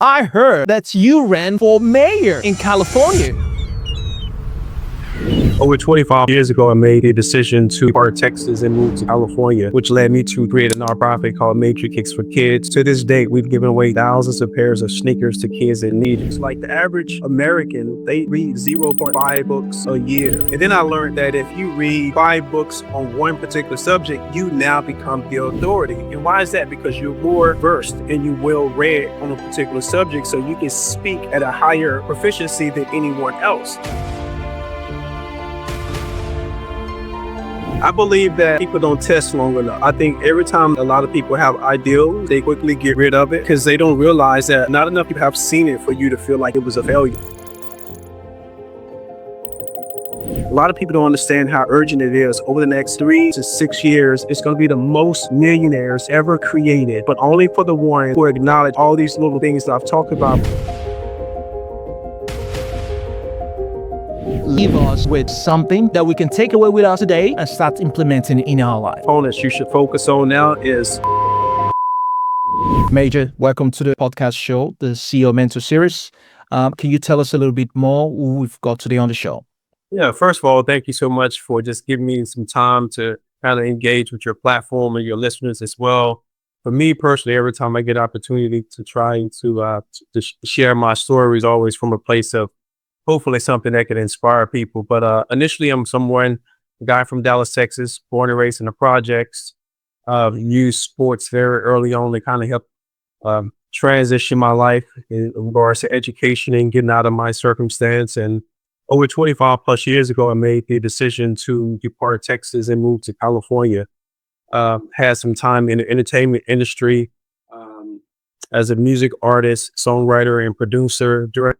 I heard that you ran for mayor in California. Over 25 years ago, I made the decision to depart Texas and move to California, which led me to create a nonprofit called Major Kicks for Kids. To this date, we've given away thousands of pairs of sneakers to kids in need. It's like the average American, they read 0.5 books a year. And then I learned that if you read 5 books on one particular subject, you now become the authority. And why is that? Because you're more versed and you well read on a particular subject, so you can speak at a higher proficiency than anyone else. I believe that people don't test long enough. I think every time a lot of people have ideals, they quickly get rid of it because they don't realize that not enough people have seen it for you to feel like it was a failure. A lot of people don't understand how urgent it is. Over the next 3 to 6 years, it's going to be the most millionaires ever created, but only for the ones who acknowledge all these little things that I've talked about. Leave us with something that we can take away with us today and start implementing in our life. Components you should focus on now is Major, welcome to the podcast show, the CEO Mentor Series. Can you tell us a little bit more who we've got today on the show? Yeah, first of all, thank you so much for just giving me some time to kind of engage with your platform and your listeners as well. For me personally, every time I get an opportunity to try to share my stories, always from a place of hopefully something that can inspire people. But initially, I'm a guy from Dallas, Texas, born and raised in the projects. Used sports very early on to kind of help transition my life in regards to education and getting out of my circumstance. And over 25 plus years ago, I made the decision to depart Texas and move to California. Had some time in the entertainment industry as a music artist, songwriter, and producer. During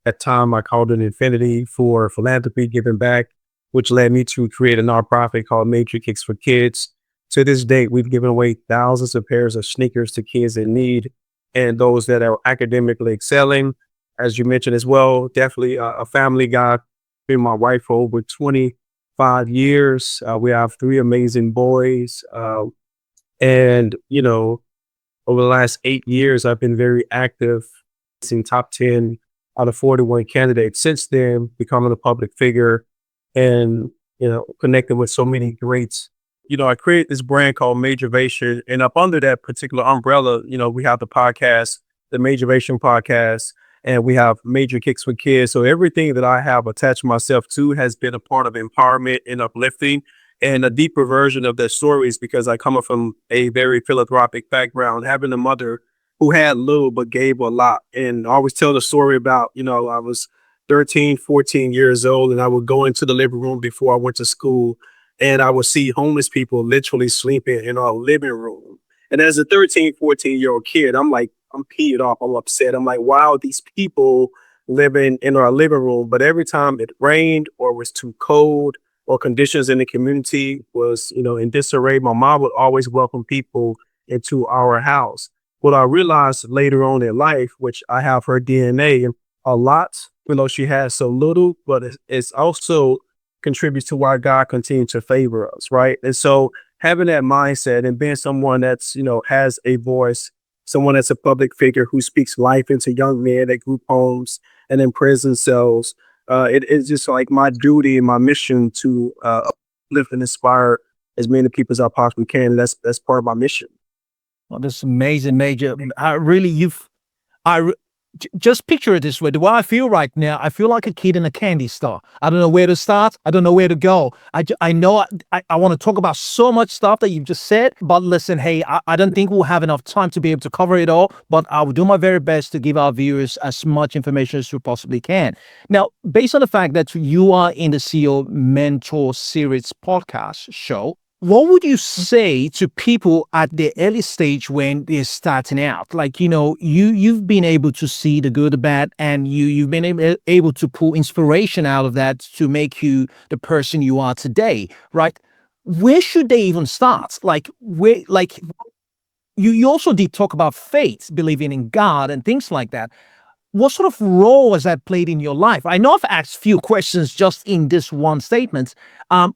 that time, I called it Infinity for philanthropy, giving back, which led me to create a nonprofit called Major Kicks for Kids. To this date, we've given away thousands of pairs of sneakers to kids in need and those that are academically excelling. As you mentioned as well, definitely a family guy. Been my wife for over 25 years. We have 3 amazing boys. And, over the last 8 years, I've been very active in top 10 out of 41 candidates. Since then, becoming a public figure and, connecting with so many greats. I created this brand called Majoravation, and up under that particular umbrella, we have the podcast, the Majoravation podcast, and we have Major Kicks for Kids. So everything that I have attached myself to has been a part of empowerment and uplifting. And a deeper version of that story is because I come from a very philanthropic background, having a mother who had little but gave a lot. And I always tell the story about, I was 13, 14 years old, and I would go into the living room before I went to school, and I would see homeless people literally sleeping in our living room. And as a 13, 14-year-old kid, I'm peed off, I'm upset. I'm like, wow, these people living in our living room. But every time it rained or was too cold or conditions in the community was, in disarray, my mom would always welcome people into our house. What I realized later on in life, which I have her DNA a lot, she has so little, but it's also contributes to why God continues to favor us, right? And so having that mindset and being someone that's, has a voice, someone that's a public figure who speaks life into young men at group homes and in prison cells, it is just like my duty and my mission to uplift and inspire as many people as I possibly can. And that's part of my mission. Well, that's amazing, Major. Just picture it this way. The way I feel right now, I feel like a kid in a candy store. I don't know where to start. I don't know where to go. I know I want to talk about so much stuff that you've just said, but listen, hey, I don't think we'll have enough time to be able to cover it all, but I will do my very best to give our viewers as much information as we possibly can. Now, based on the fact that you are in the CEO Mentor Series podcast show, what would you say to people at the early stage when they're starting out? Like, you've been able to see the good, the bad, and you've been able to pull inspiration out of that to make you the person you are today, right? Where should they even start? You also did talk about faith, believing in God and things like that. What sort of role has that played in your life? I know I've asked few questions just in this one statement.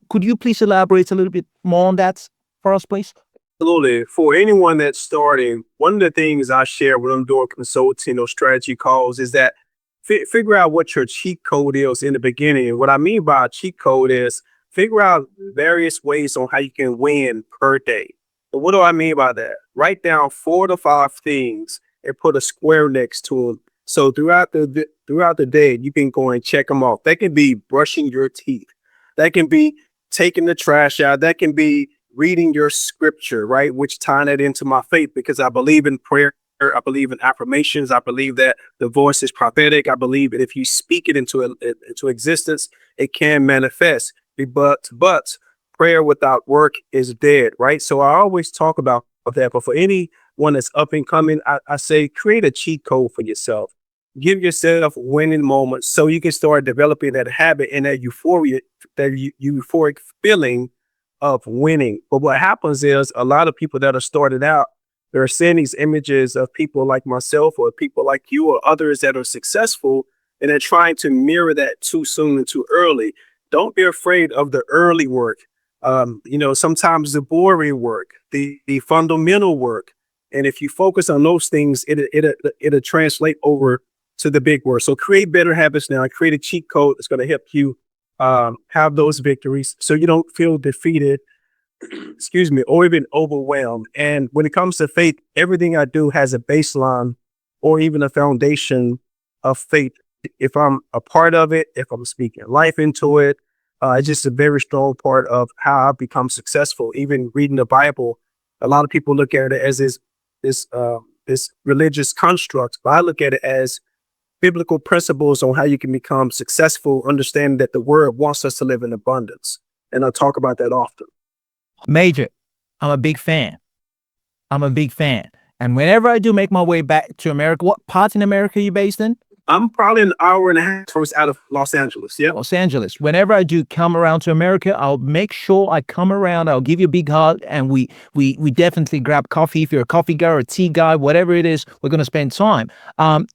Could you please elaborate a little bit more on that for us, please? Absolutely. For anyone that's starting, one of the things I share when I'm doing consulting or strategy calls is that figure out what your cheat code is in the beginning. And what I mean by a cheat code is figure out various ways on how you can win per day. And what do I mean by that? Write down 4 to 5 things and put a square next to them. So throughout the day, you can go and check them off. That can be brushing your teeth. That can be taking the trash out. That can be reading your scripture, right? Which tie that into my faith because I believe in prayer. I believe in affirmations. I believe that the voice is prophetic. I believe that if you speak it into existence, it can manifest. But prayer without work is dead, right? So I always talk about that. But for anyone that's up and coming, I say create a cheat code for yourself. Give yourself winning moments so you can start developing that habit and that euphoria, that euphoric feeling of winning. But what happens is a lot of people that are starting out, they're seeing these images of people like myself or people like you or others that are successful, and they're trying to mirror that too soon and too early. Don't be afraid of the early work. Sometimes the boring work, the fundamental work. And if you focus on those things, it'll translate over to the big work. So create better habits now. Create a cheat code that's going to help you have those victories so you don't feel defeated, excuse me, or even overwhelmed. And when it comes to faith, everything I do has a baseline or even a foundation of faith. If I'm a part of it, if I'm speaking life into it, it's just a very strong part of how I've become successful. Even reading the Bible, a lot of people look at it as this religious construct, but I look at it as biblical principles on how you can become successful, understanding that the word wants us to live in abundance. And I talk about that often. Major, I'm a big fan. I'm a big fan. And whenever I do make my way back to America, what part in America are you based in? I'm probably an hour and a half towards out of Los Angeles. Yeah. Los Angeles. Whenever I do come around to America, I'll make sure I come around. I'll give you a big hug, and we definitely grab coffee. If you're a coffee guy or a tea guy, whatever it is, we're going to spend time.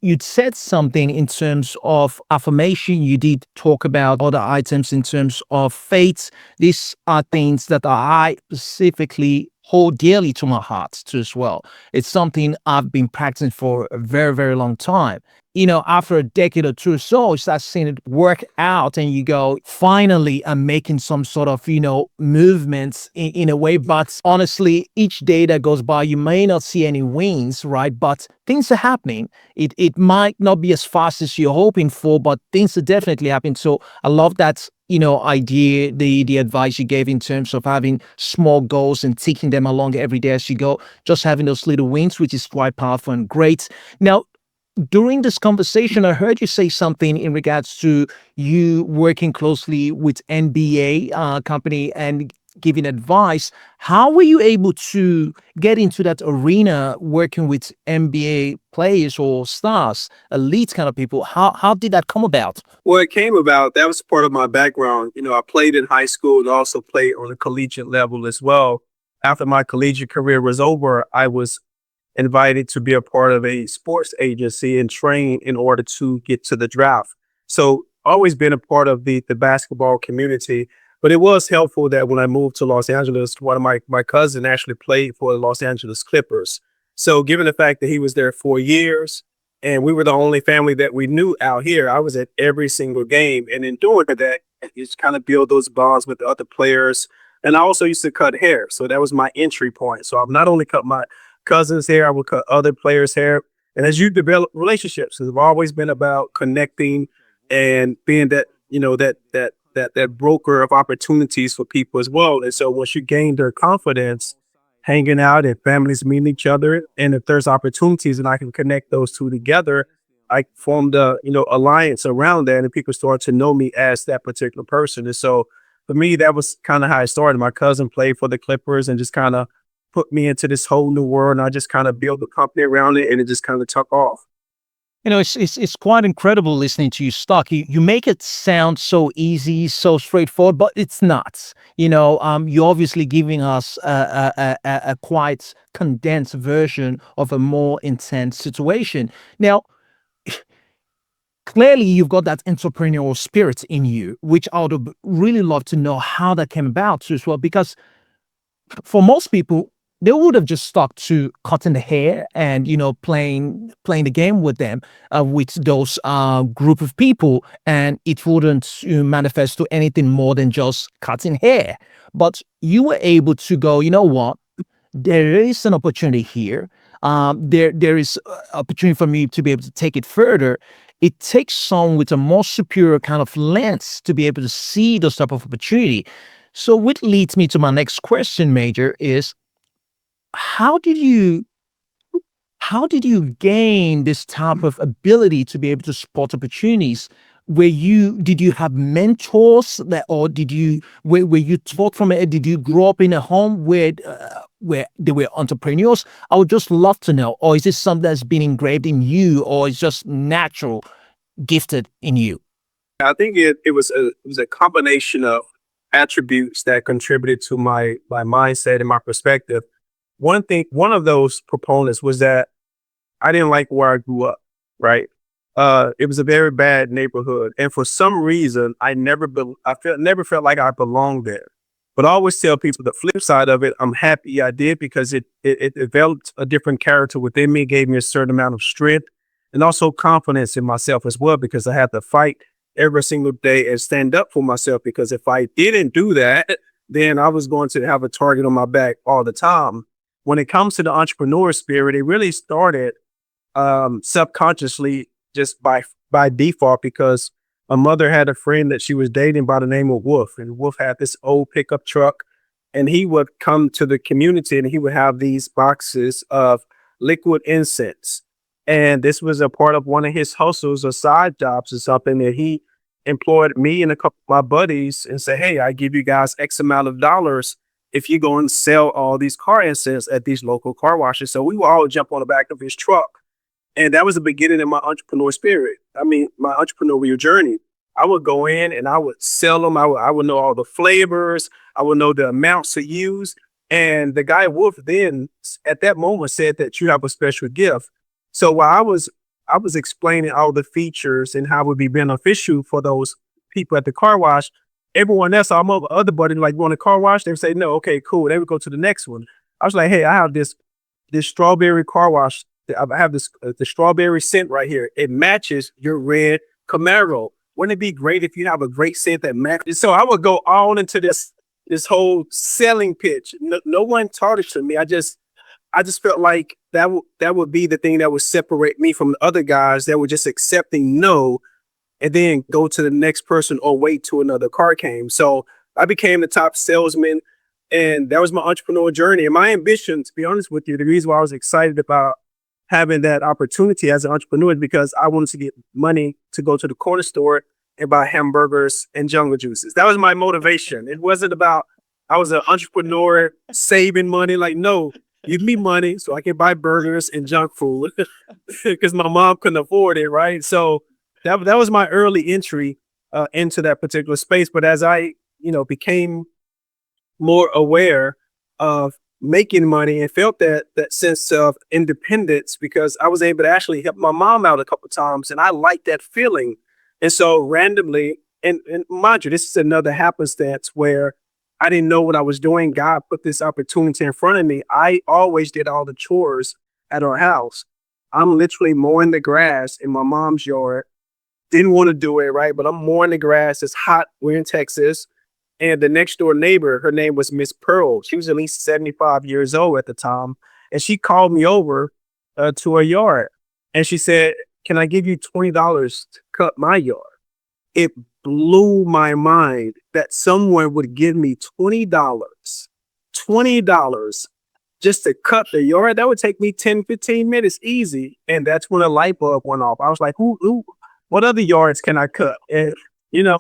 You'd said something in terms of affirmation. You did talk about other items in terms of faith. These are things that I specifically hold dearly to my heart too as well. It's something I've been practicing for a very, very long time. After a decade or two or so, you start seeing it work out and you go, finally, I'm making some sort of, movements in a way. But honestly, each day that goes by, you may not see any wins, right? But things are happening. It might not be as fast as you're hoping for, but things are definitely happening. So I love that, idea, the advice you gave in terms of having small goals and taking them along every day as you go, just having those little wins, which is quite powerful and great. Now, during this conversation, I heard you say something in regards to you working closely with NBA company and giving advice. How were you able to get into that arena working with NBA players or stars, elite kind of people? How did that come about? Well, it came about, that was part of my background. I played in high school and also played on a collegiate level as well. After my collegiate career was over, I was invited to be a part of a sports agency and train in order to get to the draft. So always been a part of the basketball community, but it was helpful that when I moved to Los Angeles, one of my cousin actually played for the Los Angeles Clippers. So given the fact that he was there 4 years and we were the only family that we knew out here, I was at every single game. And in doing that, you just kind of build those bonds with the other players. And I also used to cut hair. So that was my entry point. So I've not only cut my cousins' hair, I would cut other players' hair. And as you develop relationships, it's always been about connecting and being that broker of opportunities for people as well. And so once you gain their confidence, hanging out and families meeting each other, and if there's opportunities and I can connect those two together, I formed a alliance around that, and people start to know me as that particular person. And so for me, that was kind of how I started. My cousin played for the Clippers and just kind of put me into this whole new world, and I just kind of built a company around it, and it just kind of took off. It's quite incredible listening to you talk. You make it sound so easy, so straightforward, but it's not. You're obviously giving us a quite condensed version of a more intense situation. Now, clearly, you've got that entrepreneurial spirit in you, which I would really love to know how that came about as well, because for most people, they would have just stuck to cutting the hair and playing the game with them, with those group of people, and it wouldn't manifest to anything more than just cutting hair. But you were able to go, you know what? There is an opportunity here. There is opportunity for me to be able to take it further. It takes someone with a more superior kind of lens to be able to see those type of opportunity. So, which leads me to my next question, Major, is how did you how did you gain this type of ability to be able to spot opportunities? Did you have mentors that, or were you taught from it? Did you grow up in a home where they were entrepreneurs? I would just love to know. Or is this something that's been engraved in you, or is just natural, gifted in you? I think it was a combination of attributes that contributed to my mindset and my perspective. One of those proponents was that I didn't like where I grew up, right? It was a very bad neighborhood, and for some reason, never felt like I belonged there. But I always tell people the flip side of it. I'm happy I did because it developed a different character within me, gave me a certain amount of strength, and also confidence in myself as well. Because I had to fight every single day and stand up for myself. Because if I didn't do that, then I was going to have a target on my back all the time. When it comes to the entrepreneur spirit, it really started subconsciously, just by default, because my mother had a friend that she was dating by the name of Wolf, and Wolf had this old pickup truck, and he would come to the community and he would have these boxes of liquid incense. And this was a part of one of his hustles or side jobs or something that he employed me and a couple of my buddies and said, "Hey, I give you guys X amount of dollars if you go and sell all these car incense at these local car washes." So we would all jump on the back of his truck. And that was the beginning of my entrepreneur spirit. I mean, my entrepreneurial journey. I would go in and I would sell them. I would know all the flavors. I would know the amounts to use. And the guy Wolf then at that moment said that you have a special gift. So while I was explaining all the features and how it would be beneficial for those people at the car wash, everyone else, all my other buddies, like, "Want a car wash?" They would say, "No." "Okay, cool." They would go to the next one. I was like, "Hey, I have this strawberry car wash. I have this the strawberry scent right here. It matches your red Camaro. Wouldn't it be great if you have a great scent that matches?" So I would go on into this whole selling pitch. No one taught it to me. I just felt like that would be the thing that would separate me from the other guys that were just accepting no, and then go to the next person or wait till another car came. So I became the top salesman, and that was my entrepreneurial journey. And my ambition, to be honest with you, the reason why I was excited about having that opportunity as an entrepreneur is because I wanted to get money to go to the corner store and buy hamburgers and jungle juices. That was my motivation. It wasn't about I was an entrepreneur saving money. Like, no, give me money so I can buy burgers and junk food because my mom couldn't afford it, right? So that was my early entry into that particular space. But as I, became more aware of making money and felt that sense of independence, because I was able to actually help my mom out a couple times, and I liked that feeling. And so randomly, and mind you, this is another happenstance where I didn't know what I was doing. God put this opportunity in front of me. I always did all the chores at our house. I'm literally mowing the grass in my mom's yard. Didn't want to do it, right? But I'm mowing the grass. It's hot. We're in Texas. And the next door neighbor, her name was Miss Pearl. She was at least 75 years old at the time. And she called me over to her yard. And she said, "Can I give you $20 to cut my yard?" It blew my mind that someone would give me $20 just to cut the yard. That would take me 10, 15 minutes easy. And that's when a light bulb went off. I was like, what other yards can I cut? And, you know,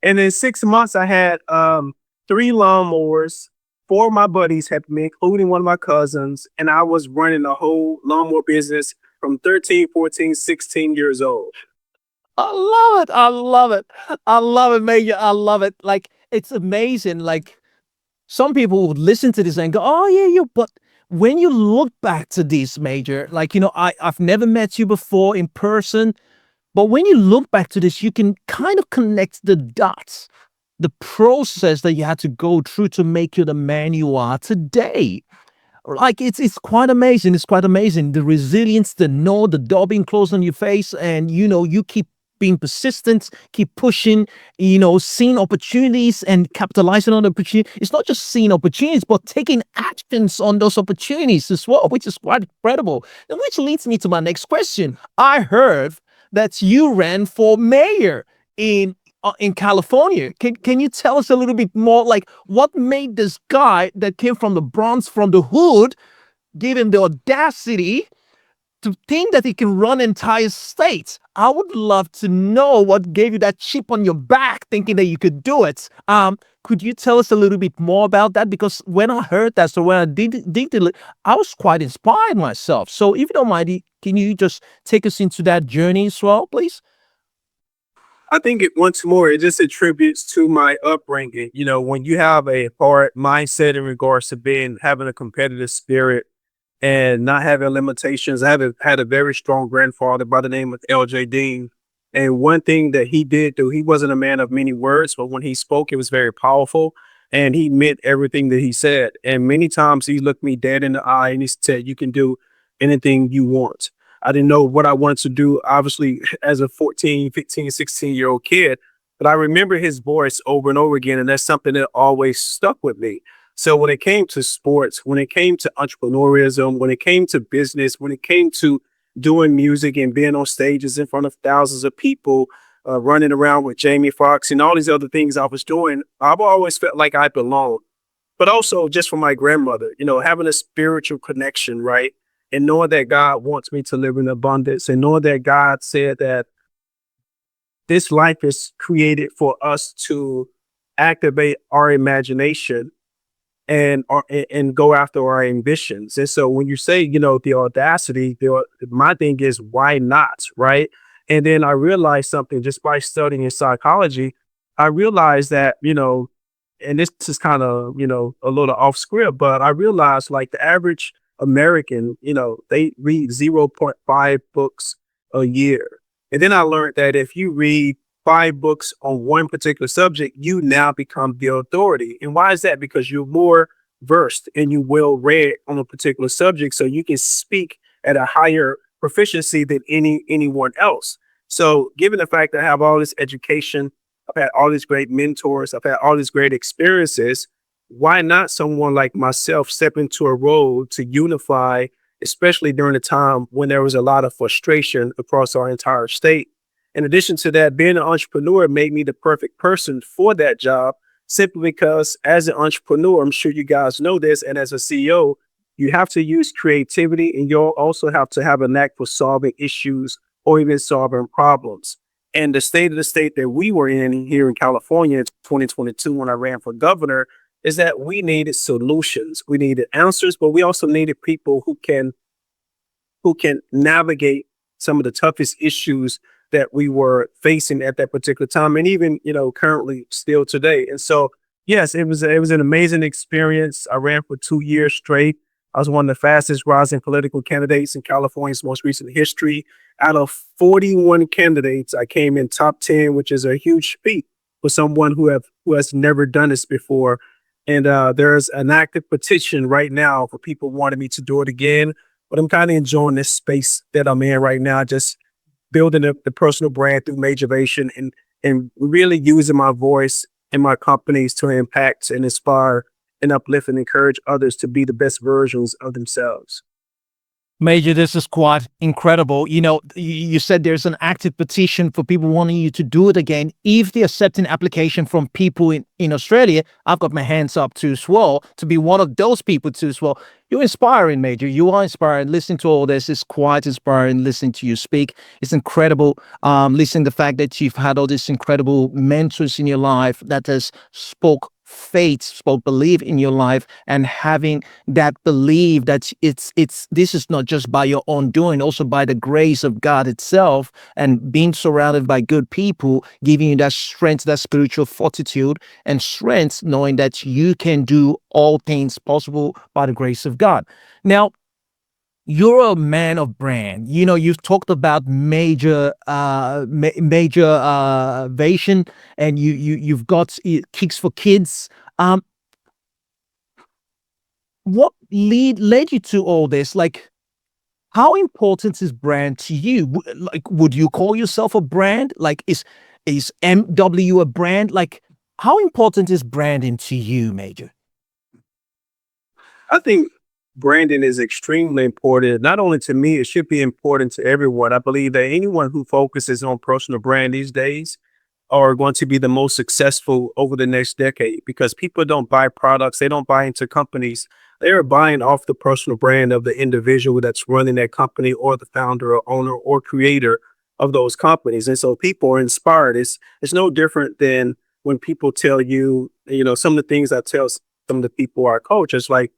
and in 6 months, I had 3 lawnmowers. 4 of my buddies helped me, including one of my cousins. And I was running a whole lawnmower business from 13, 14, 16 years old. I love it. I love it. I love it, Major. I love it. Like, it's amazing. Like, some people would listen to this and go, "Oh, yeah, but when you look back to this, Major, like, I've never met you before in person, but when you look back to this, you can kind of connect the dots, the process that you had to go through to make you the man you are today." Like it's quite amazing. It's quite amazing. The resilience, the no, the door being closed on your face, and you keep being persistent, keep pushing, seeing opportunities and capitalizing on the opportunity. It's not just seeing opportunities, but taking actions on those opportunities as well, which is quite incredible. And which leads me to my next question. I heard that you ran for mayor in California. Can you tell us a little bit more, like what made this guy that came from the Bronx, from the hood, give him the audacity to think that he can run entire states? I would love to know what gave you that chip on your back, thinking that you could do it. Could you tell us a little bit more about that? Because when I heard that, so when I did it, I was quite inspired myself. So if you don't mind, can you just take us into that journey as well, please? I think it once more, it just attributes to my upbringing. You know, when you have a hard mindset in regards to having a competitive spirit and not having limitations. Had a very strong grandfather by the name of LJ Dean. And one thing that he did do, he wasn't a man of many words, but when he spoke, it was very powerful. And he meant everything that he said. And many times he looked me dead in the eye and he said, "You can do anything you want." I didn't know what I wanted to do, obviously, as a 14, 15, 16-year-old kid. But I remember his voice over and over again. And that's something that always stuck with me. So when it came to sports, when it came to entrepreneurialism, when it came to business, when it came to doing music and being on stages in front of thousands of people, running around with Jamie Foxx and all these other things I was doing, I've always felt like I belonged. But also just for my grandmother, having a spiritual connection, right? And knowing that God wants me to live in abundance and knowing that God said that this life is created for us to activate our imagination and go after our ambitions. And so when you say, the audacity, my thing is why not, right? And then I realized something just by studying psychology. I realized that, and this is kind of, a little off script, but I realized like the average American, they read 0.5 books a year. And then I learned that if you read 5 books on one particular subject, you now become the authority. And why is that? Because you're more versed and you well read on a particular subject, so you can speak at a higher proficiency than anyone else. So, given the fact that I have all this education, I've had all these great mentors, I've had all these great experiences. Why not someone like myself step into a role to unify, especially during a time when there was a lot of frustration across our entire state? In addition to that, being an entrepreneur made me the perfect person for that job, simply because as an entrepreneur, I'm sure you guys know this, and as a CEO, you have to use creativity and you'll also have to have a knack for solving issues or even solving problems. And the state that we were in here in California in 2022 when I ran for governor is that we needed solutions. We needed answers, but we also needed people who can navigate some of the toughest issues that we were facing at that particular time, and even currently still today. And so, yes, it was an amazing experience. I ran for 2 years straight. I was one of the fastest rising political candidates in California's most recent history. Out of 41 candidates, I came in top 10, which is a huge feat for someone who has never done this before. And there's an active petition right now for people wanting me to do it again. But I'm kind of enjoying this space that I'm in right now, just building up the personal brand through Majoration and really using my voice and my companies to impact and inspire and uplift and encourage others to be the best versions of themselves. Major, this is quite incredible. You said there's an active petition for people wanting you to do it again. If they accept an application from people in Australia, I've got my hands up to as well, to be one of those people too as well. You're inspiring, Major. You are inspiring. Listening to all this is quite inspiring. Listening to you speak, it's incredible. Listening to the fact that you've had all these incredible mentors in your life that has spoke faith, spoke belief in your life, and having that belief that this is not just by your own doing, also by the grace of God itself, and being surrounded by good people, giving you that strength, that spiritual fortitude and strength, knowing that you can do all things possible by the grace of God. Now, you're a man of brand. You've talked about major Vation, and you've got Kicks for Kids. Um, what led you to all this? Like, how important is brand to you? Like, would you call yourself a brand? Like, is MW a brand? Like, how important is branding to you, Major? I think branding is extremely important. Not only to me, it should be important to everyone. I believe that anyone who focuses on personal brand these days are going to be the most successful over the next decade because people don't buy products, they don't buy into companies. They are buying off the personal brand of the individual that's running that company or the founder or owner or creator of those companies. And so people are inspired. It's no different than when people tell you, some of the things I tell some of the people I coach. It's like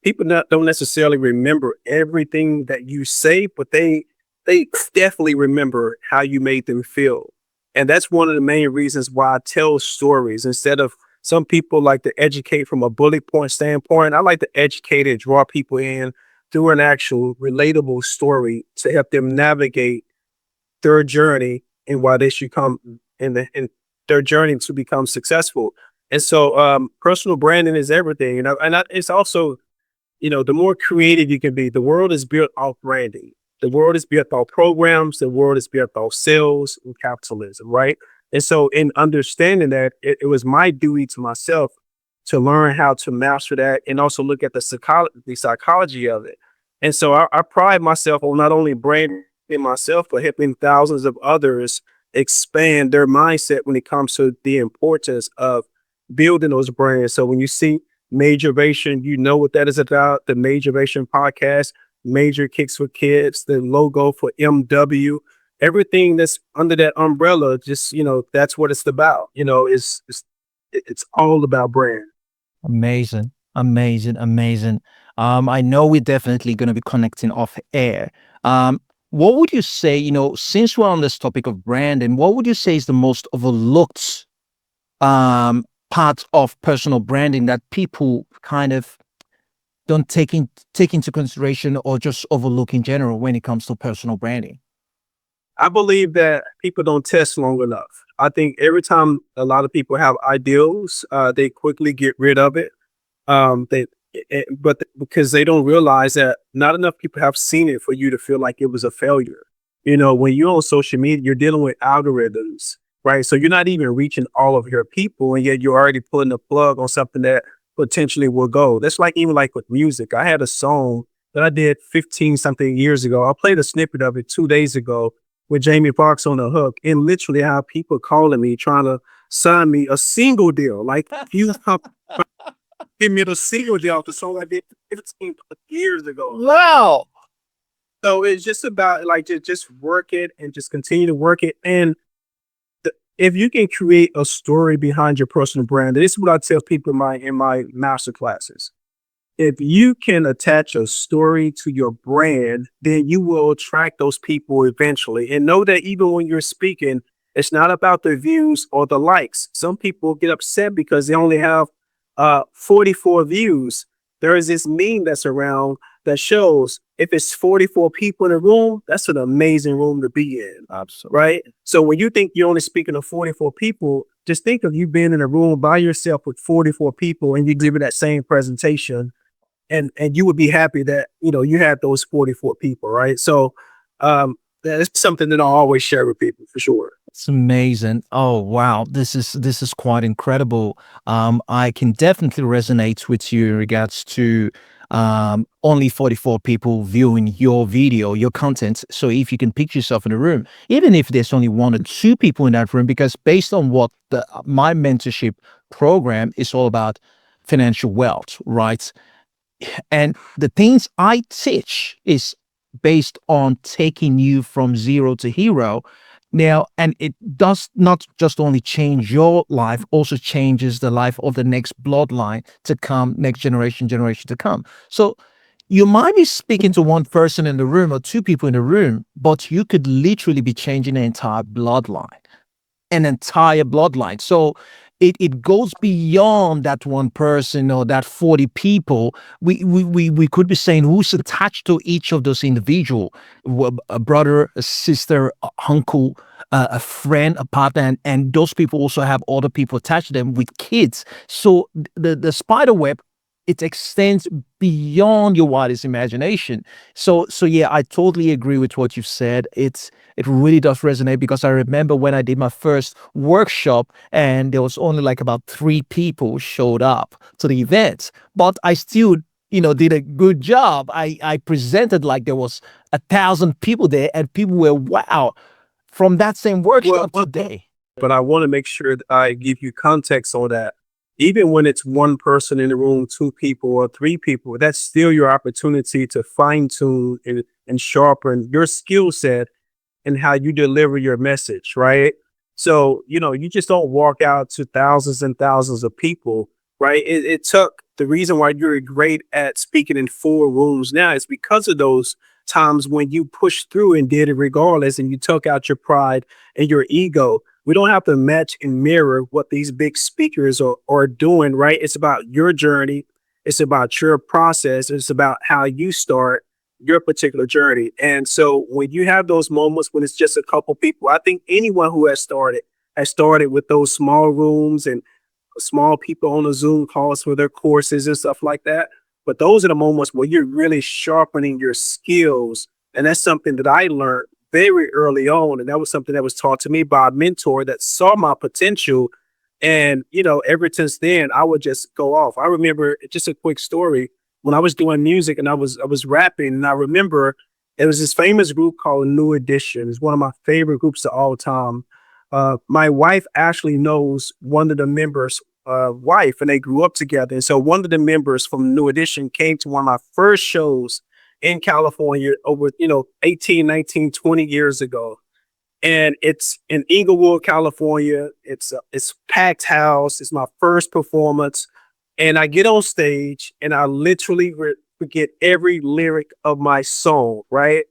people don't necessarily remember everything that you say, but they definitely remember how you made them feel. And that's one of the main reasons why I tell stories instead of some people like to educate from a bullet point standpoint. I like to educate and draw people in through an actual relatable story to help them navigate their journey and why they should come in their journey to become successful. And so personal branding is everything, it's also the more creative you can be. The world is built off branding. The world is built off programs. The world is built off sales and capitalism, right? And so, in understanding that, it was my duty to myself to learn how to master that and also look at the psychology of it. And so, I pride myself on not only branding myself, but helping thousands of others expand their mindset when it comes to the importance of building those brands. So, when you see Majoration, you know what that is about. The Majoration podcast, Major Kicks for Kids, the logo for MW, everything that's under that umbrella, just, that's what it's about. It's all about brand. Amazing, amazing, amazing. I know we're definitely going to be connecting off air. What would you say, since we're on this topic of branding, what would you say is the most overlooked part of personal branding that people kind of don't take into consideration or just overlook in general when it comes to personal branding? I believe that people don't test long enough. I think every time a lot of people have ideals, they quickly get rid of it. They, but because they don't realize that not enough people have seen it for you to feel like it was a failure. When you're on social media, you're dealing with algorithms, right? So you're not even reaching all of your people, and yet you're already putting a plug on something that potentially will go. That's like even like with music. I had a song that I did 15 something years ago. I played a snippet of it 2 days ago with Jamie Foxx on the hook, and literally have people calling me trying to sign me a single deal. Like you give me the single deal off the song I did 15 years ago. Wow. So it's just about like just work it and just continue to work it. And if you can create a story behind your personal brand, this is what I tell people in my master classes. If you can attach a story to your brand, then you will attract those people eventually. And know that even when you're speaking, it's not about the views or the likes. Some people get upset because they only have 44 views. There is this meme that's around that shows if it's 44 people in a room, that's an amazing room to be in. Absolutely. Right. So when you think you're only speaking to 44 people, just think of you being in a room by yourself with 44 people and you deliver that same presentation, and you would be happy that you had those 44 people, right? So that's something that I always share with people for sure. It's amazing. Oh wow, this is quite incredible. I can definitely resonate with you in regards to only 44 people viewing your video, your content. So if you can picture yourself in a room, even if there's only one or two people in that room, because based on what my mentorship program is all about, financial wealth, right? And the things I teach is based on taking you from zero to hero. Now, and it does not just only change your life, also changes the life of the next bloodline to come, next generation to come. So you might be speaking to one person in the room or two people in the room, but you could literally be changing an entire bloodline. So it goes beyond that one person or that 40 people. We could be saying who's attached to each of those individual, a brother, a sister, a uncle, a friend, a partner, and those people also have other people attached to them with kids. So the spider web it extends beyond your wildest imagination. So yeah, I totally agree with what you've said. It really does resonate because I remember when I did my first workshop and there was only like about 3 people showed up to the event, but I still, did a good job. I presented like there was 1,000 people there, and people were wow from that same Well, workshop today. but I want to make sure that I give you context on that. Even when it's one person in the room, 2 people or 3 people, that's still your opportunity to fine tune and sharpen your skill set and how you deliver your message, right? So, you just don't walk out to thousands and thousands of people, right? It took the reason why you're great at speaking in 4 rooms now is because of those times when you pushed through and did it regardless and you took out your pride and your ego. We don't have to match and mirror what these big speakers are doing, right? It's about your journey. It's about your process. It's about how you start your particular journey. And so when you have those moments when it's just a couple people, I think anyone who has started with those small rooms and small people on the Zoom calls for their courses and stuff like that. But those are the moments where you're really sharpening your skills. And that's something that I learned very early on. And that was something that was taught to me by a mentor that saw my potential. And, ever since then, I would just go off. I remember just a quick story when I was doing music and I was rapping, and I remember it was this famous group called New Edition. It's one of my favorite groups of all time. My wife actually knows one of the members' wife, and they grew up together. And so one of the members from New Edition came to one of my first shows in California over, 18, 19, 20 years ago. And it's in Inglewood, California. It's packed house. It's my first performance. And I get on stage and I literally forget every lyric of my song, right?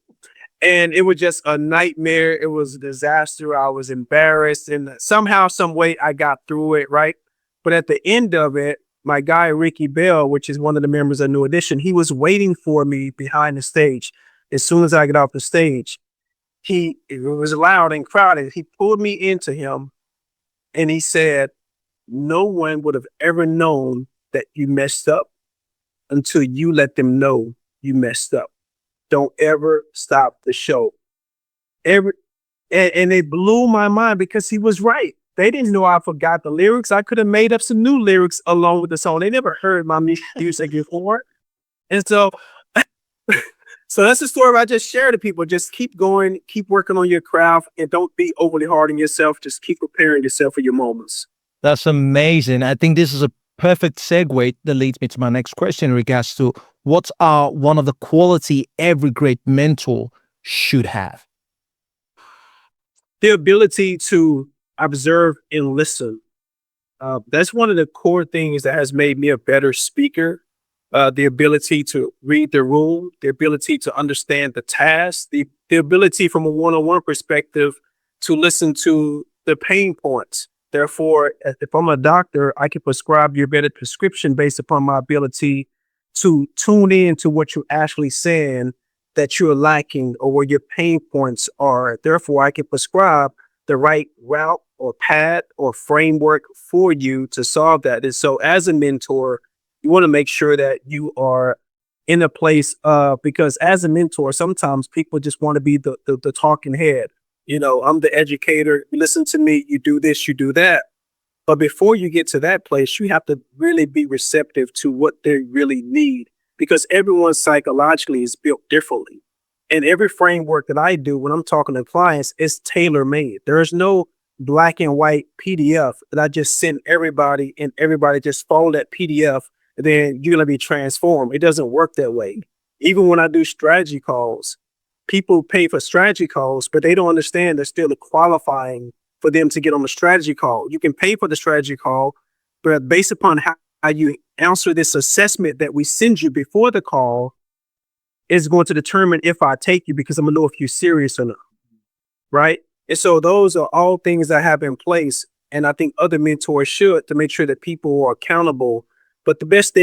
And it was just a nightmare. It was a disaster. I was embarrassed. And somehow, some way I got through it, right? But at the end of it, my guy, Ricky Bell, which is one of the members of New Edition, he was waiting for me behind the stage. As soon as I get off the stage, it was loud and crowded. He pulled me into him and he said, no one would have ever known that you messed up until you let them know you messed up. Don't ever stop the show. Every and it blew my mind because he was right. They didn't know I forgot the lyrics. I could have made up some new lyrics along with the song. They never heard my music before. And so so that's the story I just shared to people. Just keep going, keep working on your craft, and don't be overly hard on yourself. Just keep preparing yourself for your moments. That's amazing. I think this is a perfect segue that leads me to my next question in regards to what are one of the quality every great mentor should have. The ability to observe and listen. That's one of the core things that has made me a better speaker. The ability to read the room, the ability to understand the task, the ability from a one-on-one perspective to listen to the pain points. Therefore, if I'm a doctor, I can prescribe you a better prescription based upon my ability to tune in to what you're actually saying that you're lacking or where your pain points are. Therefore, I can prescribe the right route or path or framework for you to solve that. And so as a mentor, you want to make sure that you are in a place because as a mentor, sometimes people just want to be the talking head. I'm the educator. You listen to me, you do this, you do that. But before you get to that place, you have to really be receptive to what they really need because everyone psychologically is built differently. And every framework that I do when I'm talking to clients is tailor made. There is no black and white PDF that I just send everybody and everybody just follow that PDF. And then you're going to be transformed. It doesn't work that way. Even when I do strategy calls, people pay for strategy calls, but they don't understand there's still a qualifying for them to get on the strategy call. You can pay for the strategy call, but based upon how you answer this assessment that we send you before the call is going to determine if I take you because I'm gonna know if you're serious or not, right? And so those are all things that have in place. And I think other mentors should to make sure that people are accountable. But the best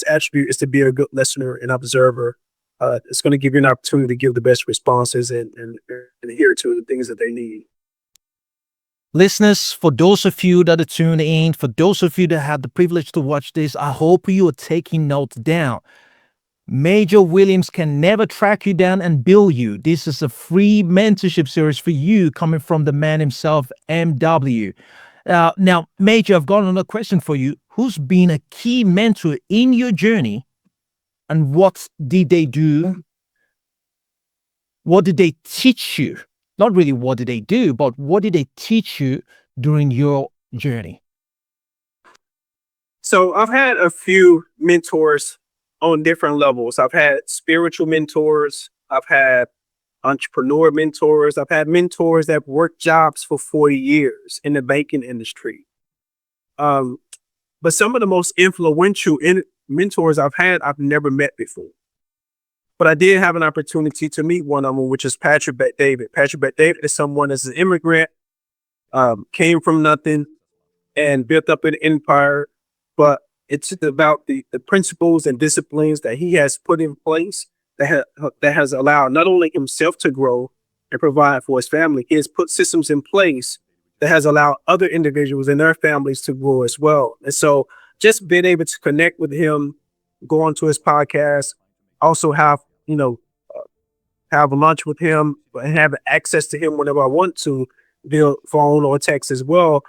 attribute is to be a good listener and observer. It's going to give you an opportunity to give the best responses and adhere to the things that they need. Listeners, for those of you that are tuned in, for those of you that had the privilege to watch this, I hope you are taking notes down. Major Williams can never track you down and bill you. This is a free mentorship series for you coming from the man himself, MW. Now, Major, I've got another question for you. Who's been a key mentor in your journey, and what did they do? What did they teach you? Not really what did they do, but what did they teach you during your journey? So I've had a few mentors on different levels. I've had spiritual mentors. I've had entrepreneur mentors. I've had mentors that worked jobs for 40 years in the banking industry. Um, but some of the most influential mentors I've had, I've never met before. But I did have an opportunity to meet one of them, which is Patrick Bet-David. Patrick Bet-David is someone that's an immigrant, came from nothing and built up an empire. But it's about the principles and disciplines that he has put in place that has allowed not only himself to grow and provide for his family, he has put systems in place that has allowed other individuals and their families to grow as well. And so just being able to connect with him, go onto his podcast, also have lunch with him and have access to him whenever I want to via phone or text as well.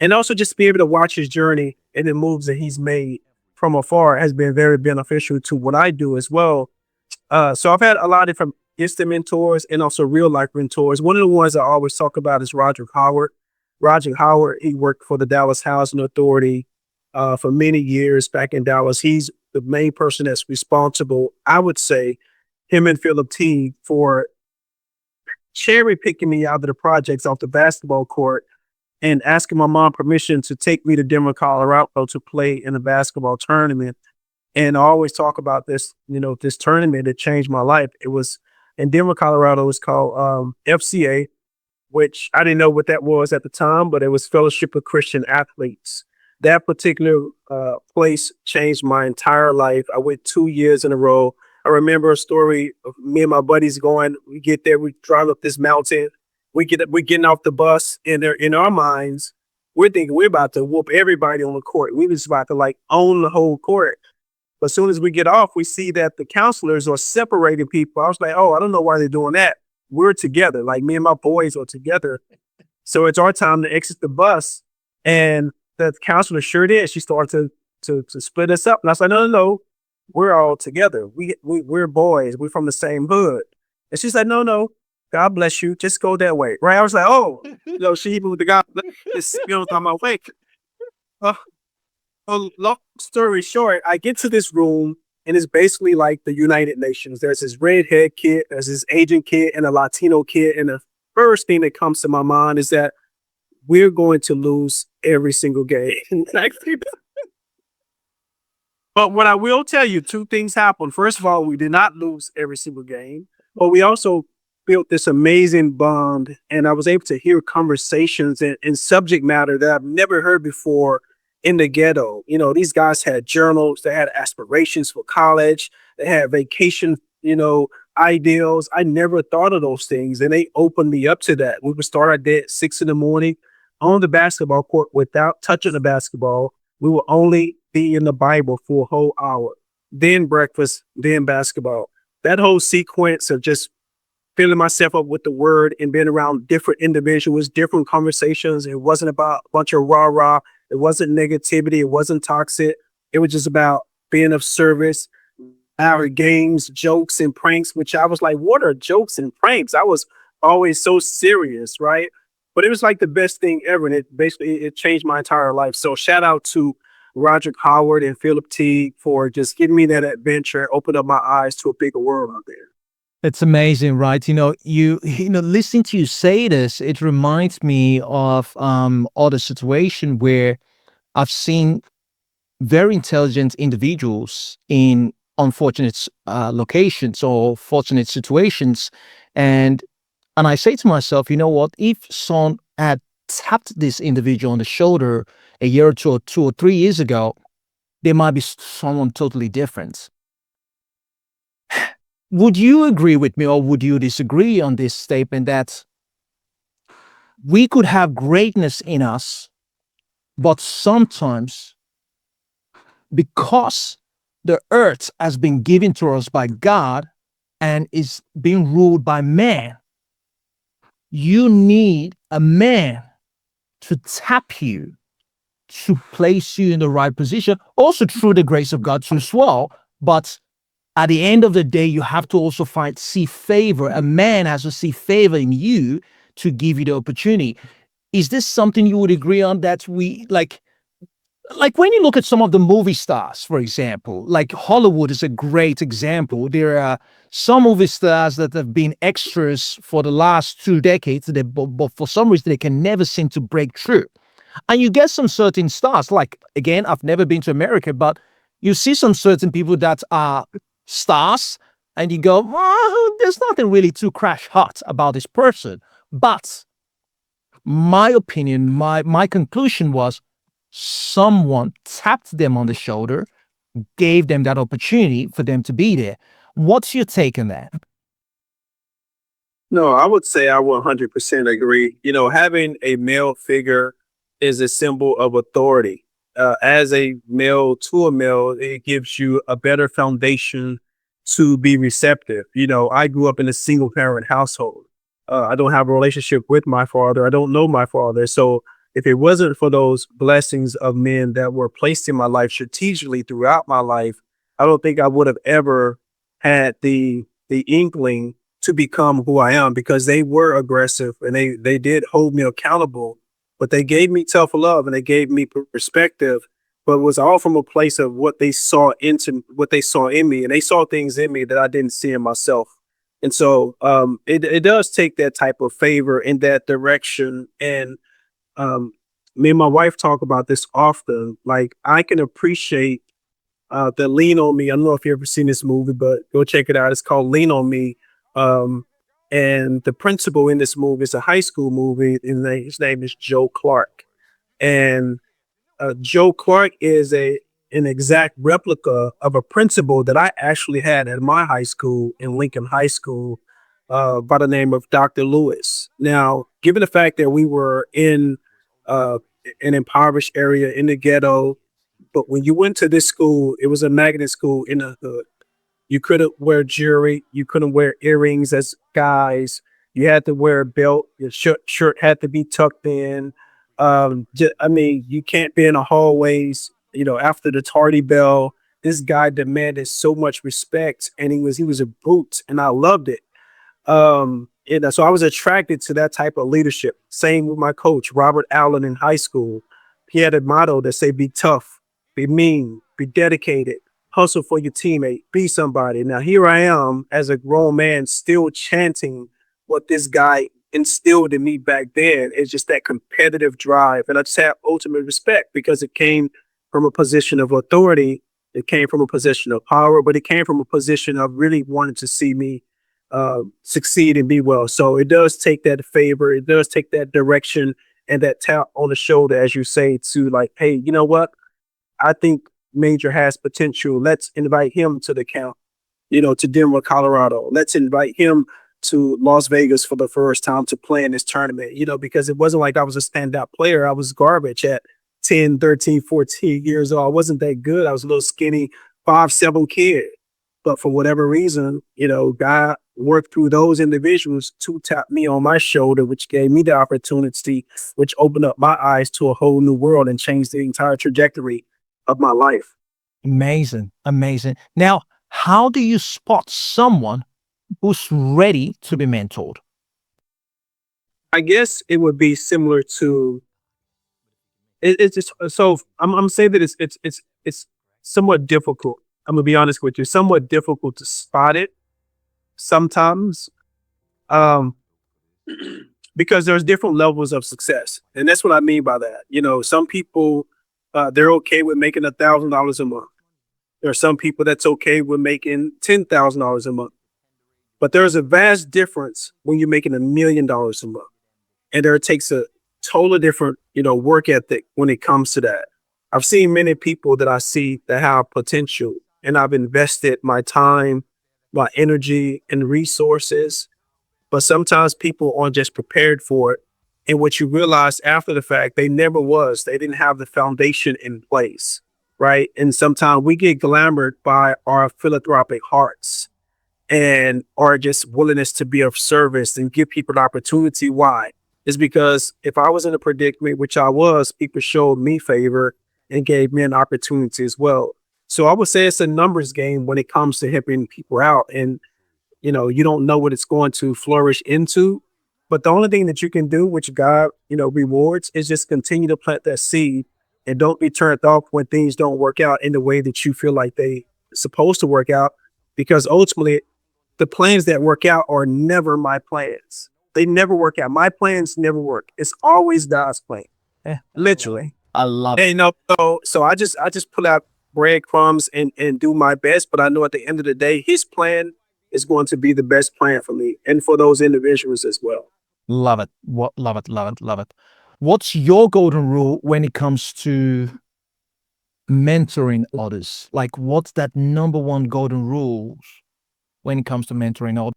And also just be able to watch his journey and the moves that he's made from afar has been very beneficial to what I do as well. So I've had a lot of different instant mentors and also real life mentors. One of the ones I always talk about is Roger Howard. Roger Howard, he worked for the Dallas Housing Authority for many years back in Dallas. He's the main person that's responsible, I would say, him and Philip T, for cherry picking me out of the projects off the basketball court and asking my mom permission to take me to Denver, Colorado to play in a basketball tournament. And I always talk about this, this tournament that changed my life. It was in Denver, Colorado. It was called FCA, which I didn't know what that was at the time, but it was Fellowship of Christian Athletes. That particular place changed my entire life. I went 2 years in a row. I remember a story of me and my buddies going. We get there, we drive up this mountain. We're getting off the bus, and in our minds, we're thinking we're about to whoop everybody on the court. We was about to like own the whole court. But as soon as we get off, we see that the counselors are separating people. I was like, oh, I don't know why they're doing that. We're together. Like me and my boys are together. So it's our time to exit the bus. And the counselor sure did. She started to split us up. And I was like, no. We're all together. We're boys. We're from the same hood. And she's like, no. God bless you. Just go that way. Right. I was like, oh, she moved the God bless on my way. Long story short, I get to this room and it's basically like the United Nations. There's this redhead kid, there's this Asian kid, and a Latino kid. And the first thing that comes to my mind is that we're going to lose every single game. But what I will tell you, two things happened. First of all, we did not lose every single game, but we also built this amazing bond. And I was able to hear conversations and subject matter that I've never heard before in the ghetto. These guys had journals, they had aspirations for college, they had vacation, ideals. I never thought of those things. And they opened me up to that. We would start our day at 6 a.m. on the basketball court without touching the basketball. We will only be in the Bible for a whole hour, then breakfast, then basketball. That whole sequence of just filling myself up with the word and being around different individuals, different conversations. It wasn't about a bunch of rah-rah. It wasn't negativity. It wasn't toxic. It was just about being of service, our games, jokes, and pranks, which I was like, what are jokes and pranks? I was always so serious, right? But it was like the best thing ever. And it changed my entire life. So shout out to Roger Howard and Philip T for just giving me that adventure, opened up my eyes to a bigger world out there. It's amazing, right? Listening to you say this, it reminds me of other situation where I've seen very intelligent individuals in unfortunate locations or fortunate situations, and I say to myself, you know what? If someone had tapped this individual on the shoulder a year or 2 or 3 years ago, there might be someone totally different. Would you agree with me, or would you disagree on this statement that We could have greatness in us, but sometimes because the earth has been given to us by God and is being ruled by man, you need a man to tap you, to place you in the right position, also through the grace of God too as well. But at the end of the day, you have to also see favor. A man has to see favor in you to give you the opportunity. Is this something you would agree on, that we like when you look at some of the movie stars, for example, like Hollywood is a great example. There are some movie stars that have been extras for the last 2 decades, but for some reason they can never seem to break through. And you get some certain stars, like, again, I've never been to America, but you see some certain people that are stars, and you go, well, there's nothing really too crash hot about this person. But my opinion, my conclusion was someone tapped them on the shoulder, gave them that opportunity for them to be there. What's your take on that? No, I would say I 100% agree. You know, having a male figure is a symbol of authority. As a male to a male, it gives you a better foundation to be receptive. You know, I grew up in a single parent household. I don't have a relationship with my father. I don't know my father. So if it wasn't for those blessings of men that were placed in my life strategically throughout my life, I don't think I would have ever had the inkling to become who I am, because they were aggressive and they did hold me accountable, but they gave me tough love and they gave me perspective, but it was all from a place of what they saw in me, and they saw things in me that I didn't see in myself. And so it does take that type of favor in that direction. And um, me and my wife talk about this often. Like, I can appreciate the Lean on Me. I don't know if you ever seen this movie, but go check it out. It's called Lean on Me. Um, and the principal in this movie is a high school movie, and his name is Joe Clark. And Joe Clark is an exact replica of a principal that I actually had at my high school, in Lincoln High School, by the name of Dr. Lewis. Now, given the fact that we were in uh, an impoverished area in the ghetto, but when you went to this school, it was a magnet school in the hood. You couldn't wear jewelry. You couldn't wear earrings as guys. You had to wear a belt. Your shirt had to be tucked in. I mean, you can't be in the hallways. You know, after the tardy bell, this guy demanded so much respect, and he was a brute, and I loved it. And so I was attracted to that type of leadership. Same with my coach, Robert Allen, in high school. He had a motto that say, "Be tough, be mean, be dedicated, hustle for your teammate, be somebody." Now here I am as a grown man, still chanting what this guy instilled in me back then. It's just that competitive drive, and I just have ultimate respect because it came from a position of authority. It came from a position of power, but it came from a position of really wanting to see me succeed and be well. So it does take that favor. It does take that direction and that tap on the shoulder, as you say, to like, hey, you know what? I think Major has potential. Let's invite him to the camp, to Denver, Colorado. Let's invite him to Las Vegas for the first time to play in this tournament, because it wasn't like I was a standout player. I was garbage at 10, 13, 14 years old. I wasn't that good. I was a little skinny, 5'7" kid. But for whatever reason, God worked through those individuals to tap me on my shoulder, which gave me the opportunity, which opened up my eyes to a whole new world and changed the entire trajectory of my life. Amazing. Amazing. Now, how do you spot someone who's ready to be mentored? I guess it would be similar to it's just so I'm saying that it's somewhat difficult. I'm gonna be honest with you, somewhat difficult to spot it sometimes. Um, because there's different levels of success, and that's what I mean by that. Some people they're okay with making $1,000 a month. There are some people that's okay with making $10,000 a month, but there's a vast difference when you're making $1 million a month, and there takes a totally different work ethic when it comes to that. I've seen many people that I see that have potential, and I've invested my time, my energy, and resources, but sometimes people aren't just prepared for it. And what you realize after the fact, they never was. They didn't have the foundation in place, right? And sometimes we get glamored by our philanthropic hearts and our just willingness to be of service and give people the opportunity. Why? Is because if I was in a predicament, which I was, people showed me favor and gave me an opportunity as well. So I would say it's a numbers game when it comes to helping people out. And you don't know what it's going to flourish into. But the only thing that you can do, which God, rewards, is just continue to plant that seed and don't be turned off when things don't work out in the way that you feel like they supposed to work out. Because ultimately, the plans that work out are never my plans. They never work out. My plans never work. It's always God's plan, Yeah, literally. I love it. And so I just pull out breadcrumbs and do my best. But I know at the end of the day, His plan is going to be the best plan for me and for those individuals as well. Love it. Love it. Love it. Love it. What's your golden rule when it comes to mentoring others? Like, what's that number one golden rule when it comes to mentoring others?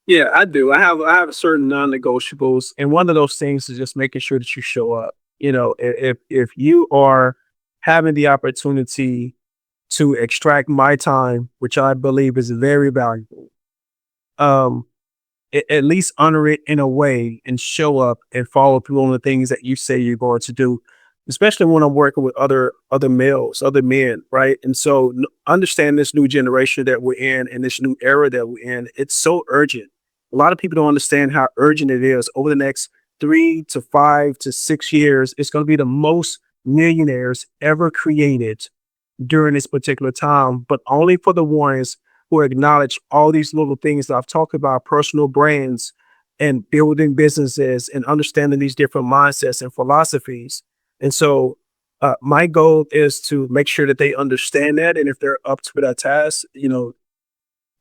Yeah, I do. I have certain non-negotiables, and one of those things is just making sure that you show up. If you are having the opportunity to extract my time, which I believe is very valuable, um, at least honor it in a way and show up and follow through on the things that you say you're going to do, especially when I'm working with other males, other men, right? And so understand this new generation that we're in and this new era that we're in, it's so urgent. A lot of people don't understand how urgent it is. Over the next 3 to 5 to 6 years, it's going to be the most millionaires ever created during this particular time, but only for the ones who acknowledge all these little things that I've talked about, personal brands and building businesses and understanding these different mindsets and philosophies. And so my goal is to make sure that they understand that. And if they're up to that task,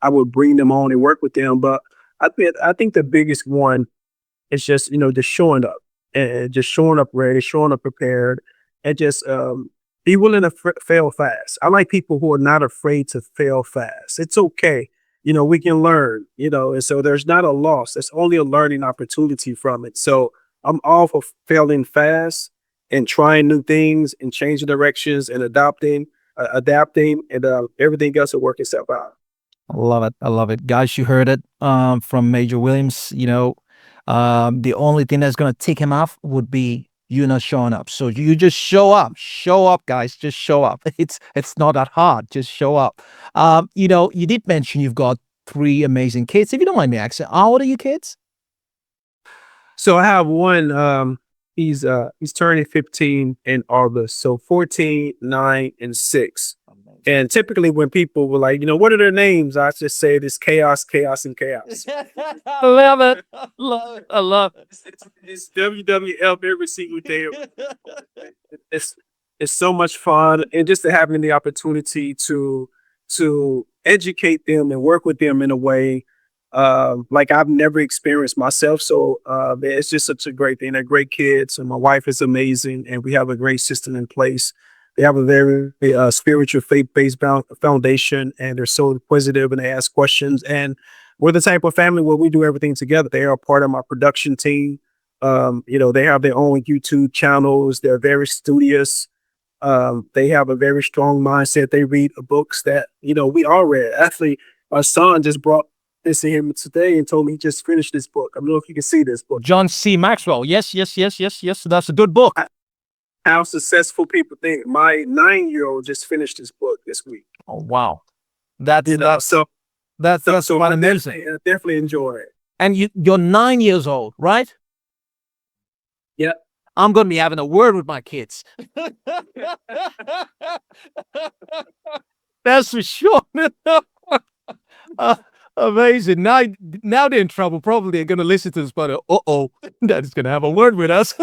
I would bring them on and work with them. But I think the biggest one is just showing up and just showing up ready, showing up prepared, and just be willing to fail fast. I like people who are not afraid to fail fast. It's okay. We can learn, and so there's not a loss. There's only a learning opportunity from it. So I'm all for failing fast and trying new things and changing directions and adapting, and everything else will work itself out. I love it. I love it. Guys, you heard it from Major Williams. The only thing that's going to tick him off would be you not showing up. So you just show up. Show up, guys. Just show up. It's not that hard. Just show up. You did mention you've got 3 amazing kids. If you don't mind me asking, how old are your kids? So I have one. He's turning 15 in August. So 14, 9, and 6. And typically when people were like, what are their names? I just say this chaos, chaos, and chaos. I love it. I love it. I love it. It's WWF every single day. It's it's so much fun, and just to having the opportunity to educate them and work with them in a way like I've never experienced myself. So it's just such a great thing. They're great kids, and my wife is amazing, and we have a great system in place. They have a very spiritual, faith-based foundation, and they're so inquisitive and they ask questions. And we're the type of family where we do everything together. They are part of my production team. They have their own YouTube channels. They're very studious. They have a very strong mindset. They read books that, we all read. Actually, our son just brought this to him today and told me he just finished this book. I don't know if you can see this book. John C. Maxwell. Yes, yes, yes, yes, yes. That's a good book. How successful people think. My 9-year-old just finished this book this week. Oh, wow. That's So quite I amazing. definitely enjoy it. And you're 9 years old, right? Yeah. I'm going to be having a word with my kids. That's for sure. Amazing. Now they're in trouble. Probably they're going to listen to this, but Daddy's going to have a word with us.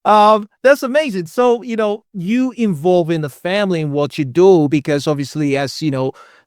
That's amazing. So, you involve in the family in what you do, because obviously, as